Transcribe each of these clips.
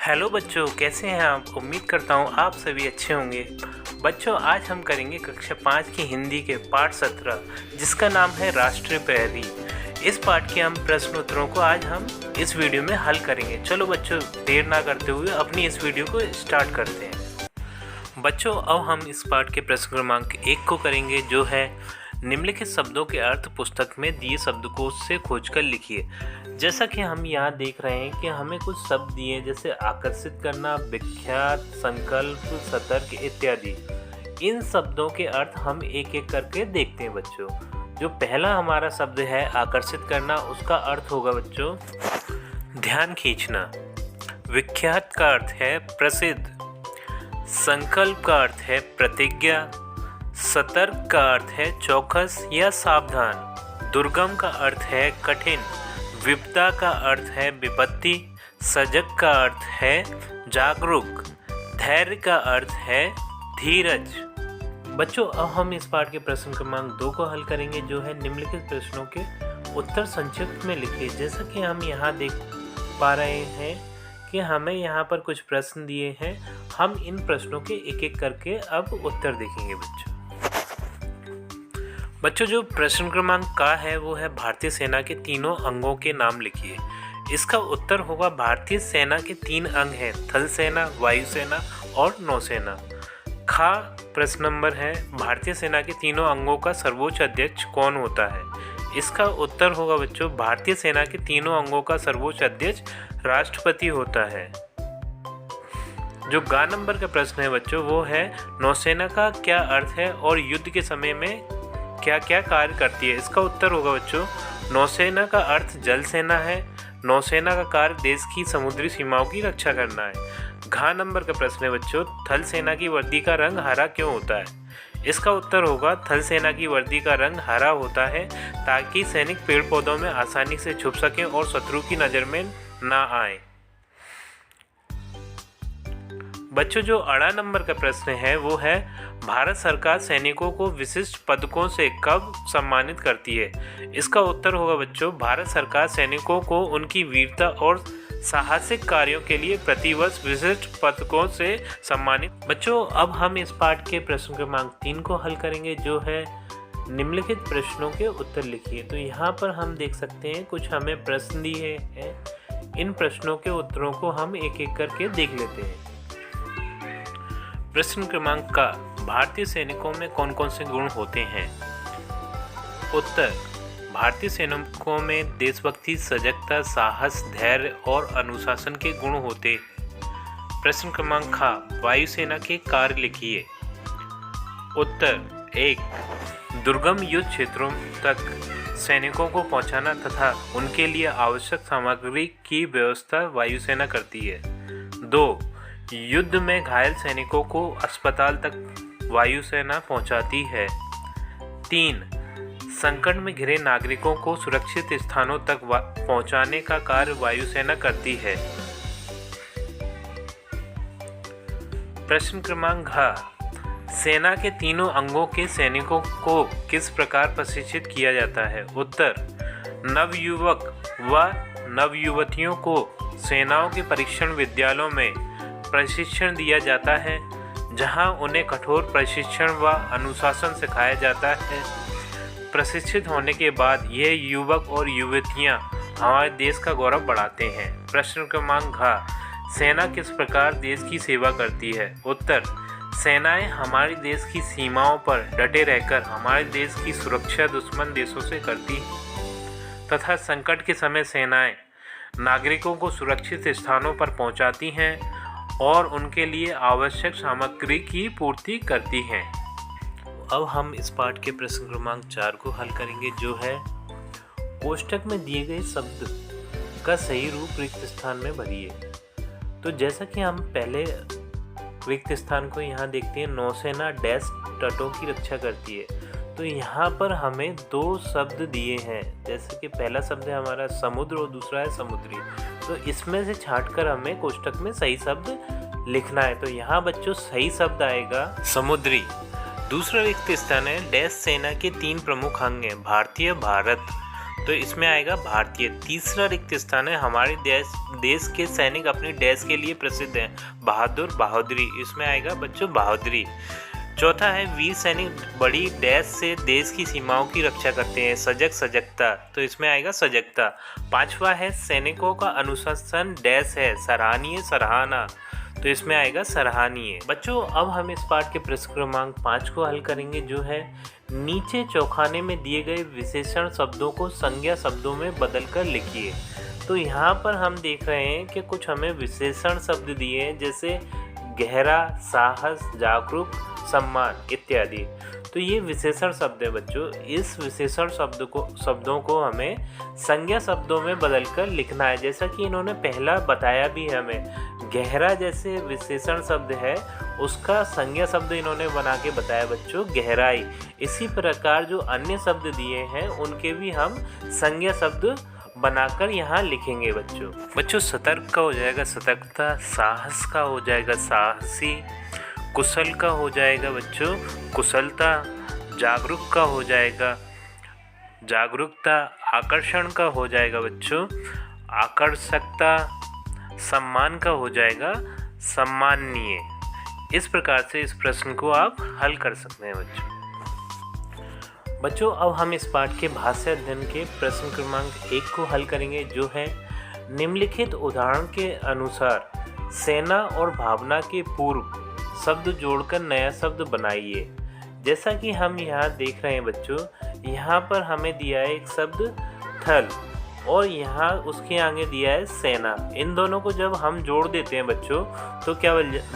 Hello बच्चों, कैसे हैं आप। उम्मीद करता हूँ आप सभी अच्छे होंगे। बच्चों, आज हम करेंगे कक्षा 5 की हिंदी के पाठ 17 जिसका नाम है राष्ट्रीय प्रहरी। इस पाठ के हम प्रश्न उत्तरों को आज हम इस वीडियो में हल करेंगे। चलो बच्चों, देर ना करते हुए अपनी इस वीडियो को स्टार्ट करते हैं। बच्चों, अब हम इस पाठ के प्रश्न क्रमांक 1 को करेंगे, जो है निम्नलिखित शब्दों के अर्थ पुस्तक में दिए शब्दकोश से खोजकर लिखिए। जैसा कि हम यहाँ देख रहे हैं कि हमें कुछ शब्द दिए, जैसे आकर्षित करना, विख्यात, संकल्प, सतर्क इत्यादि। इन शब्दों के अर्थ हम एक एक करके देखते हैं बच्चों। जो पहला हमारा शब्द है आकर्षित करना, उसका अर्थ होगा बच्चों ध्यान खींचना। विख्यात का अर्थ है प्रसिद्ध। संकल्प का अर्थ है प्रतिज्ञा। सतर्क का अर्थ है चौकस या सावधान। दुर्गम का अर्थ है कठिन। विपदा का अर्थ है विपत्ति। सजग का अर्थ है जागरूक। धैर्य का अर्थ है धीरज। बच्चों, अब हम इस पाठ के प्रश्न क्रमांक 2 को हल करेंगे, जो है निम्नलिखित प्रश्नों के उत्तर संक्षिप्त में लिखिए। जैसा कि हम यहाँ देख पा रहे हैं कि हमें यहाँ पर कुछ प्रश्न दिए हैं। हम इन प्रश्नों के एक एक करके अब उत्तर देखेंगे बच्चों। जो प्रश्न क्रमांक का है वो है भारतीय सेना के तीनों अंगों के नाम लिखिए। इसका उत्तर होगा भारतीय सेना के 3 अंग हैं, थल सेना, वायुसेना और नौसेना। खा प्रश्न नंबर है भारतीय सेना के तीनों अंगों का सर्वोच्च अध्यक्ष कौन होता है। इसका उत्तर होगा बच्चों भारतीय सेना के तीनों अंगों का सर्वोच्च अध्यक्ष राष्ट्रपति होता है। जो गा नंबर का प्रश्न है बच्चों वो है नौसेना का क्या अर्थ है और युद्ध के समय में क्या क्या कार्य करती है। इसका उत्तर होगा बच्चों नौसेना का अर्थ जल सेना है। नौसेना का कार्य देश की समुद्री सीमाओं की रक्षा करना है। घा नंबर का प्रश्न है बच्चों थल सेना की वर्दी का रंग हरा क्यों होता है। इसका उत्तर होगा थल सेना की वर्दी का रंग हरा होता है ताकि सैनिक पेड़ पौधों में आसानी से छुप सकें और शत्रु की नज़र में ना आए। बच्चों, जो अड़ा नंबर का प्रश्न है वो है भारत सरकार सैनिकों को विशिष्ट पदकों से कब सम्मानित करती है। इसका उत्तर होगा बच्चों भारत सरकार सैनिकों को उनकी वीरता और साहसिक कार्यों के लिए प्रतिवर्ष विशिष्ट पदकों से सम्मानित। बच्चों, अब हम इस पाठ के प्रश्न क्रमांक 3 को हल करेंगे, जो है निम्नलिखित प्रश्नों के उत्तर लिखिए। तो यहाँ पर हम देख सकते हैं कुछ हमें प्रश्न दिए हैं। इन प्रश्नों के उत्तरों को हम एक एक करके देख लेते हैं। प्रश्न क्रमांक का भारतीय सैनिकों में कौन कौन से गुण होते हैं। उत्तर भारतीय सैनिकों में देशभक्ति, सजगता, साहस, धैर्य और अनुशासन के गुण होते। प्रश्न क्रमांक खा वायुसेना के कार्य लिखिए। उत्तर 1 दुर्गम युद्ध क्षेत्रों तक सैनिकों को पहुंचाना तथा उनके लिए आवश्यक सामग्री की व्यवस्था वायुसेना करती है। 2 युद्ध में घायल सैनिकों को अस्पताल तक वायुसेना पहुंचाती है। 3 संकट में घिरे नागरिकों को सुरक्षित स्थानों तक पहुंचाने का कार्य वायुसेना करती है। प्रश्न क्रमांक घ सेना के तीनों अंगों के सैनिकों को किस प्रकार प्रशिक्षित किया जाता है। उत्तर नवयुवक व नवयुवतियों को सेनाओं के परीक्षण विद्यालयों में प्रशिक्षण दिया जाता है, जहां उन्हें कठोर प्रशिक्षण व अनुशासन सिखाया जाता है। प्रशिक्षित होने के बाद ये युवक और युवतियां हमारे देश का गौरव बढ़ाते हैं। प्रश्न क्रमांक घ सेना किस प्रकार देश की सेवा करती है। उत्तर सेनाएं हमारे देश की सीमाओं पर डटे रहकर हमारे देश की सुरक्षा दुश्मन देशों से करती हैं तथा संकट के समय सेनाएं नागरिकों को सुरक्षित स्थानों पर पहुंचाती हैं और उनके लिए आवश्यक सामग्री की पूर्ति करती हैं। अब हम इस पाठ के प्रश्न क्रमांक 4 को हल करेंगे, जो है कोष्टक में दिए गए शब्द का सही रूप रिक्त स्थान में भरिए। तो जैसा कि हम पहले रिक्त स्थान को यहाँ देखते हैं, नौसेना डैश तटों की रक्षा करती है। तो यहाँ पर हमें 2 शब्द दिए हैं, जैसे कि पहला शब्द है हमारा समुद्र और दूसरा है समुद्री। तो इसमें से छांटकर हमें कोष्टक में सही शब्द लिखना है। तो यहाँ बच्चों सही शब्द आएगा समुद्री। दूसरा रिक्त स्थान है डैश सेना के 3 प्रमुख अंग हैं, भारतीय, भारत, तो इसमें आएगा भारतीय। तीसरा रिक्त स्थान है हमारे देश के सैनिक अपनी डैश के लिए प्रसिद्ध हैं, बहादुर, बहादुरी, इसमें आएगा बच्चों बहादुरी। चौथा है वीर सैनिक बड़ी डैश से देश की सीमाओं की रक्षा करते हैं, सजग, सजगता, तो इसमें आएगा सजगता। पांचवा है सैनिकों का अनुशासन डैश है, सराहनीय, सराहना, तो इसमें आएगा सराहनीय। बच्चों अब हम इस पाठ के प्रश्न क्रमांक 5 को हल करेंगे, जो है नीचे चौखाने में दिए गए विशेषण शब्दों को संज्ञा शब्दों में बदलकर लिखिए। तो यहाँ पर हम देख रहे हैं कि कुछ हमें विशेषण शब्द दिए हैं, जैसे गहरा, साहस, जागरूक, सम्मान इत्यादि। तो ये विशेषण शब्द है बच्चों। इस विशेषण शब्दों को हमें संज्ञा शब्दों में बदलकर लिखना है, जैसा कि इन्होंने पहला बताया भी है हमें। गहरा जैसे विशेषण शब्द है उसका संज्ञा शब्द इन्होंने बना के बताया बच्चों, गहराई। इसी प्रकार जो अन्य शब्द दिए हैं उनके भी हम संज्ञा शब्द बनाकर यहाँ लिखेंगे बच्चों। सतर्क का हो जाएगा सतर्कता, साहस का हो जाएगा साहसी, कुशल का हो जाएगा बच्चों कुशलता, जागरूक का हो जाएगा जागरूकता, आकर्षण का हो जाएगा बच्चों आकर्षकता, सम्मान का हो जाएगा सम्माननीय। इस प्रकार से इस प्रश्न को आप हल कर सकते हैं बच्चों। अब हम इस पाठ के भाषा अध्ययन के प्रश्न क्रमांक 1 को हल करेंगे, जो है निम्नलिखित उदाहरण के अनुसार सेना और भावना के पूर्व शब्द जोड़कर नया शब्द बनाइए। जैसा कि हम यहाँ देख रहे हैं बच्चों, यहाँ पर हमें दिया है एक शब्द थल और यहाँ उसके आगे दिया है सेना। इन दोनों को जब हम जोड़ देते हैं बच्चों तो क्या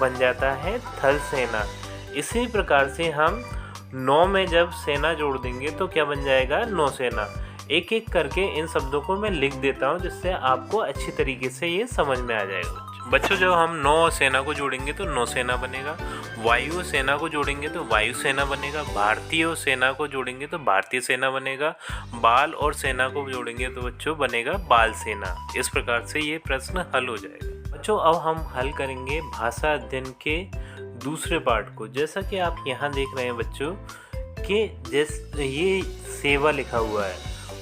बन जाता है, थल सेना। इसी प्रकार से हम नौ में जब सेना जोड़ देंगे तो क्या बन जाएगा, नौसेना। एक एक करके इन शब्दों को मैं लिख देता हूँ, जिससे आपको अच्छी तरीके से ये समझ में आ जाएगा बच्चों। जब हम नौ सेना को जोड़ेंगे तो नौसेना बनेगा, वायु सेना को जोड़ेंगे तो वायुसेना बनेगा, भारतीय सेना को जोड़ेंगे तो भारतीय सेना बनेगा, बाल और सेना को जोड़ेंगे तो बच्चों बनेगा बाल सेना। इस प्रकार से ये प्रश्न हल हो जाएगा बच्चों। अब हम हल करेंगे भाषा अध्ययन के दूसरे पार्ट को। जैसा कि आप यहाँ देख रहे हैं बच्चों कि ये सेवा लिखा हुआ है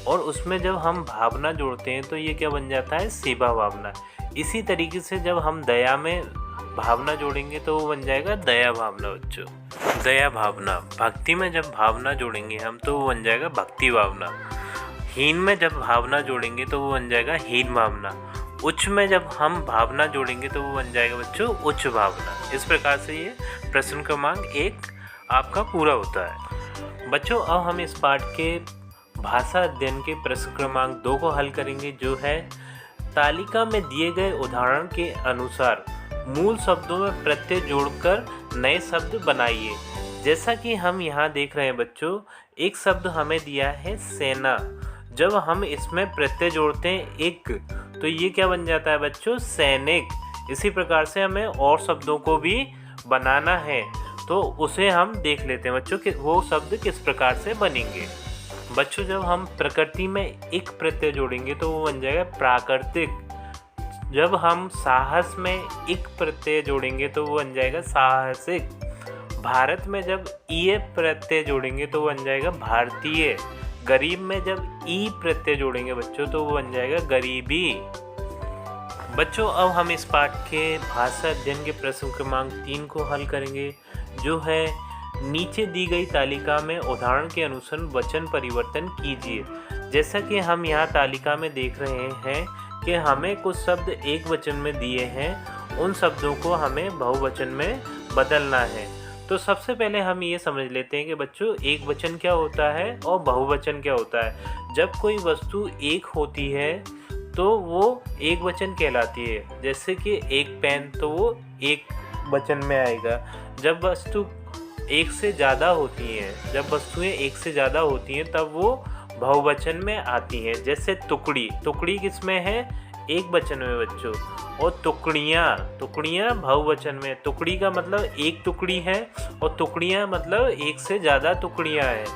और उसमें जब हम भावना जोड़ते हैं तो ये क्या बन जाता है, सेवा भावना। इसी तरीके से जब हम दया में भावना जोड़ेंगे तो वो बन जाएगा दया भावना बच्चों, दया भावना। भक्ति में जब भावना जोड़ेंगे हम तो वो बन जाएगा भक्ति भावना। हीन में जब भावना जोड़ेंगे तो वो बन जाएगा हीन भावना। उच्च में जब हम भावना जोड़ेंगे तो वो बन जाएगा बच्चों उच्च भावना। इस प्रकार से ये प्रश्न क्रमांक 1 आपका पूरा होता है बच्चों। अब हम इस पाठ के भाषा अध्ययन के प्रश्न क्रमांक 2 को हल करेंगे, जो है तालिका में दिए गए उदाहरण के अनुसार मूल शब्दों में प्रत्यय जोड़कर नए शब्द बनाइए। जैसा कि हम यहाँ देख रहे हैं बच्चों, एक शब्द हमें दिया है सेना। जब हम इसमें प्रत्यय जोड़ते हैं एक, तो ये क्या बन जाता है बच्चों, सैनिक। इसी प्रकार से हमें और शब्दों को भी बनाना है, तो उसे हम देख लेते हैं बच्चों कि वो शब्द किस प्रकार से बनेंगे बच्चों। जब हम प्रकृति में एक प्रत्यय जोड़ेंगे तो वो बन जाएगा प्राकृतिक। जब हम साहस में एक प्रत्यय जोड़ेंगे तो वो बन जाएगा साहसिक। भारत में जब ई प्रत्यय जोड़ेंगे तो वो बन जाएगा भारतीय। गरीब में जब ई प्रत्यय जोड़ेंगे बच्चों तो वो बन जाएगा गरीबी बच्चों। अब हम इस पाठ के भाषा अध्ययन के प्रश्न क्रमांक 3 को हल करेंगे, जो है नीचे दी गई तालिका में उदाहरण के अनुसार वचन परिवर्तन कीजिए। जैसा कि हम यहाँ तालिका में देख रहे हैं कि हमें कुछ शब्द एक वचन में दिए हैं, उन शब्दों को हमें बहुवचन में बदलना है। तो सबसे पहले हम ये समझ लेते हैं कि बच्चों एक वचन क्या होता है और बहुवचन क्या होता है। जब कोई वस्तु एक होती है तो वो एक वचन कहलाती है। जैसे कि एक पेन, तो वो एक वचन में आएगा। जब वस्तु एक से ज़्यादा होती हैं, जब वस्तुएं एक से ज़्यादा होती हैं तब वो बहुवचन में आती हैं। जैसे टुकड़ी, टुकड़ी किस में है, एक वचन में बच्चों। और टुकड़ियाँ, टुकड़ियाँ बहुवचन में। टुकड़ी का मतलब एक टुकड़ी है और टुकड़ियाँ मतलब एक से ज़्यादा टुकड़ियाँ हैं।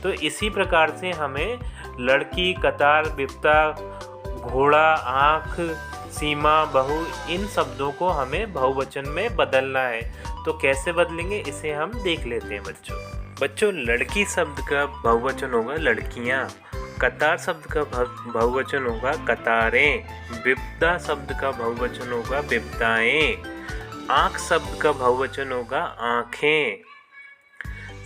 तो इसी प्रकार से हमें लड़की, कतार, बिपता, घोड़ा, आँख, सीमा, बहु, इन शब्दों को हमें बहुवचन में बदलना है। तो कैसे बदलेंगे इसे हम देख लेते हैं बच्चों। लड़की शब्द का बहुवचन होगा लड़कियाँ, कतार शब्द का बहुवचन होगा कतारें। विपदा शब्द का बहुवचन होगा विपदाएं। आँख शब्द का बहुवचन होगा आँखें।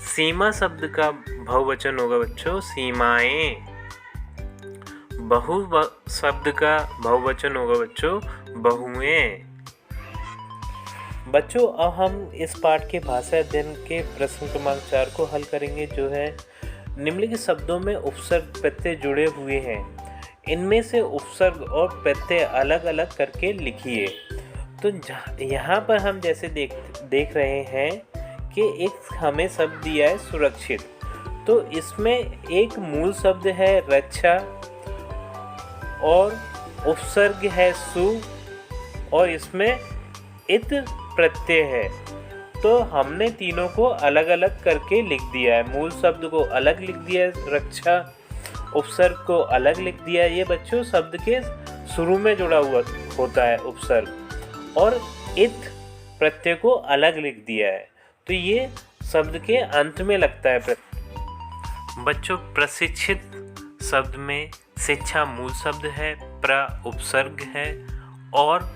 सीमा शब्द का बहुवचन होगा बच्चों सीमाएं। बहु शब्द का बहुवचन होगा बच्चों बहुएं। बच्चों अब हम इस पाठ के भाषा अध्ययन के प्रश्न क्रमांक 4 को हल करेंगे, जो है निम्नलिखित शब्दों में उपसर्ग प्रत्यय जुड़े हुए हैं, इनमें से उपसर्ग और प्रत्यय अलग अलग करके लिखिए। तो यहाँ पर हम जैसे देख रहे हैं कि एक हमें शब्द दिया है सुरक्षित, तो इसमें एक मूल शब्द है रक्षा और उपसर्ग है सु और इसमें इत प्रत्यय है। तो हमने तीनों को अलग अलग करके लिख दिया है। मूल शब्द को अलग लिख दिया है रक्षा, उपसर्ग को अलग लिख दिया है, ये बच्चों शब्द के शुरू में जुड़ा हुआ होता है उपसर्ग, और इत प्रत्यय को अलग लिख दिया है, तो ये शब्द के अंत में लगता है प्रत्यय। बच्चों प्रशिक्षित शब्द में शिक्षा मूल शब्द है, प्र उपसर्ग है और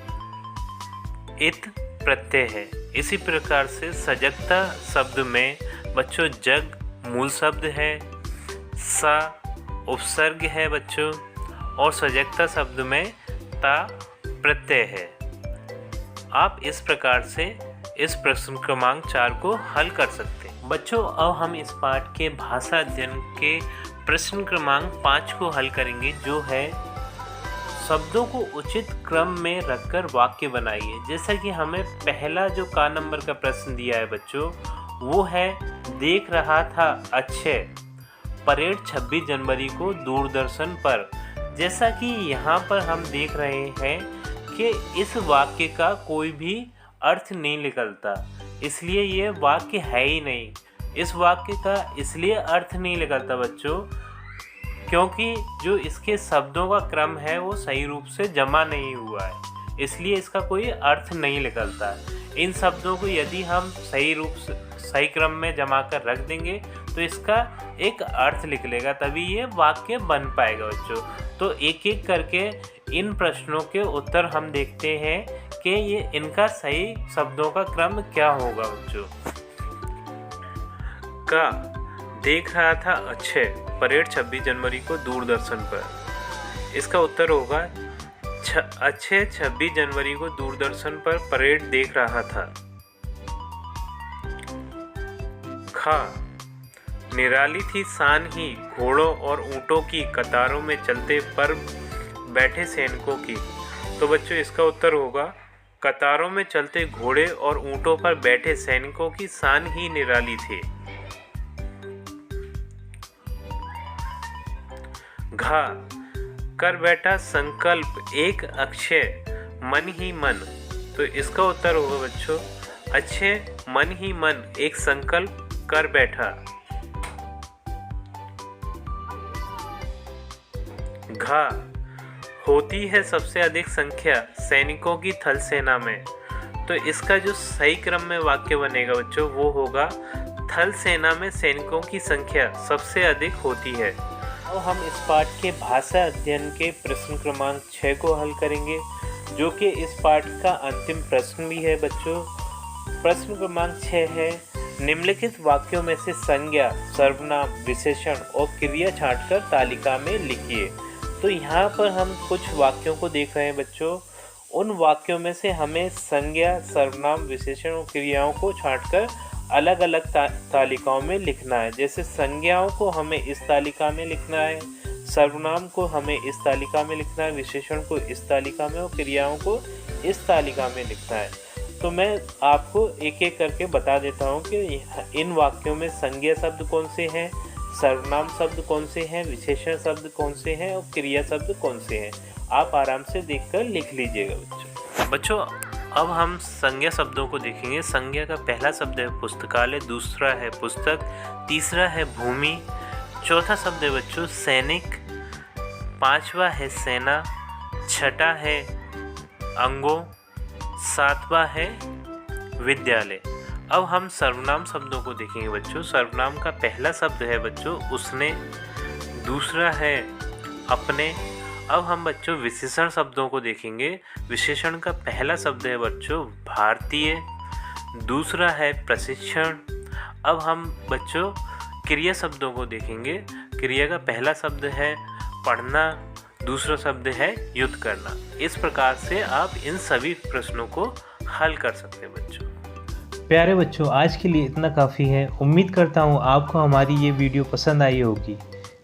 इत प्रत्यय है। इसी प्रकार से सजगता शब्द में बच्चों जग मूल शब्द है, सा उपसर्ग है बच्चों, और सजगता शब्द में ता प्रत्यय है। आप इस प्रकार से इस प्रश्न क्रमांक 4 को हल कर सकते हैं। बच्चों अब हम इस पाठ के भाषा अध्ययन के प्रश्न क्रमांक 5 को हल करेंगे, जो है शब्दों को उचित क्रम में रखकर वाक्य बनाइए। जैसा कि हमें पहला जो का नंबर का प्रश्न दिया है बच्चों, वो है देख रहा था अक्षय परेड 26 जनवरी को दूरदर्शन पर। जैसा कि यहाँ पर हम देख रहे हैं कि इस वाक्य का कोई भी अर्थ नहीं निकलता, इसलिए ये वाक्य है ही नहीं। इस वाक्य का इसलिए अर्थ नहीं निकलता बच्चों क्योंकि जो इसके शब्दों का क्रम है वो सही रूप से जमा नहीं हुआ है, इसलिए इसका कोई अर्थ नहीं निकलता। इन शब्दों को यदि हम सही रूप से सही क्रम में जमा कर रख देंगे तो इसका एक अर्थ निकलेगा, तभी ये वाक्य बन पाएगा बच्चों। तो एक एक करके इन प्रश्नों के उत्तर हम देखते हैं कि ये इनका सही शब्दों का क्रम क्या होगा बच्चों। का देख रहा था अक्षय परेड 26 जनवरी को दूरदर्शन पर। इसका उत्तर होगा अक्षय 26 जनवरी को दूरदर्शन पर परेड देख रहा था। खा निराली थी शान ही घोड़ों और ऊंटों की कतारों में चलते पर बैठे सैनिकों की। तो बच्चों इसका उत्तर होगा कतारों में चलते घोड़े और ऊंटों पर बैठे सैनिकों की शान ही निराली थी। घा कर बैठा संकल्प एक अक्षय मन ही मन। तो इसका उत्तर होगा बच्चों अक्षय मन ही मन एक संकल्प कर बैठा। घा होती है सबसे अधिक संख्या सैनिकों की थल सेना में। तो इसका जो सही क्रम में वाक्य बनेगा बच्चों वो होगा थल सेना में सैनिकों की संख्या सबसे अधिक होती है। तो हम इस पाठ के भाषा अध्ययन के प्रश्न क्रमांक 6 को हल करेंगे, जो कि इस पाठ का अंतिम प्रश्न भी है बच्चों। प्रश्न क्रमांक 6 है निम्नलिखित वाक्यों में से संज्ञा, सर्वनाम, विशेषण और क्रिया छांटकर तालिका में लिखिए। तो यहाँ पर हम कुछ वाक्यों को देख रहे हैं बच्चों। उन वाक्यों में से हमें संज्ञा, सर्वनाम, विशेषण और क्रियाओं को छांटकर अलग अलग तालिकाओं में लिखना है। जैसे संज्ञाओं को हमें इस तालिका में लिखना है, सर्वनाम को हमें इस तालिका में लिखना है, विशेषण को इस तालिका में और क्रियाओं को इस तालिका में लिखना है। तो मैं आपको एक एक करके बता देता हूँ कि इन वाक्यों में संज्ञा शब्द कौन से हैं, सर्वनाम शब्द कौन से हैं, विशेषण शब्द कौन से हैं और क्रिया शब्द कौन से हैं। आप आराम से देखकर लिख लीजिएगा बच्चों। अब हम संज्ञा शब्दों को देखेंगे। संज्ञा का पहला शब्द है पुस्तकालय, दूसरा है पुस्तक, तीसरा है भूमि, चौथा शब्द है बच्चों सैनिक, पांचवा है सेना, छठा है अंगों, सातवां है विद्यालय। अब हम सर्वनाम शब्दों को देखेंगे बच्चों। सर्वनाम का पहला शब्द है बच्चों उसने, दूसरा है अपने। अब हम बच्चों विशेषण शब्दों को देखेंगे। विशेषण का पहला शब्द है बच्चों भारतीय, दूसरा है प्रशिक्षण। अब हम बच्चों क्रिया शब्दों को देखेंगे। क्रिया का पहला शब्द है पढ़ना, दूसरा शब्द है युद्ध करना। इस प्रकार से आप इन सभी प्रश्नों को हल कर सकते हैं बच्चों। प्यारे बच्चों, आज के लिए इतना काफ़ी है। उम्मीद करता हूँ आपको हमारी ये वीडियो पसंद आई होगी।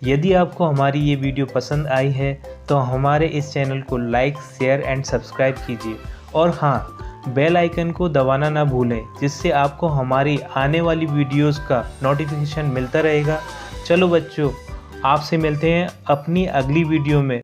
यदि आपको हमारी ये वीडियो पसंद आई है तो हमारे इस चैनल को लाइक, शेयर एंड सब्सक्राइब कीजिए। और हाँ, बेल आइकन को दबाना ना भूलें, जिससे आपको हमारी आने वाली वीडियोस का नोटिफिकेशन मिलता रहेगा। चलो बच्चों, आपसे मिलते हैं अपनी अगली वीडियो में।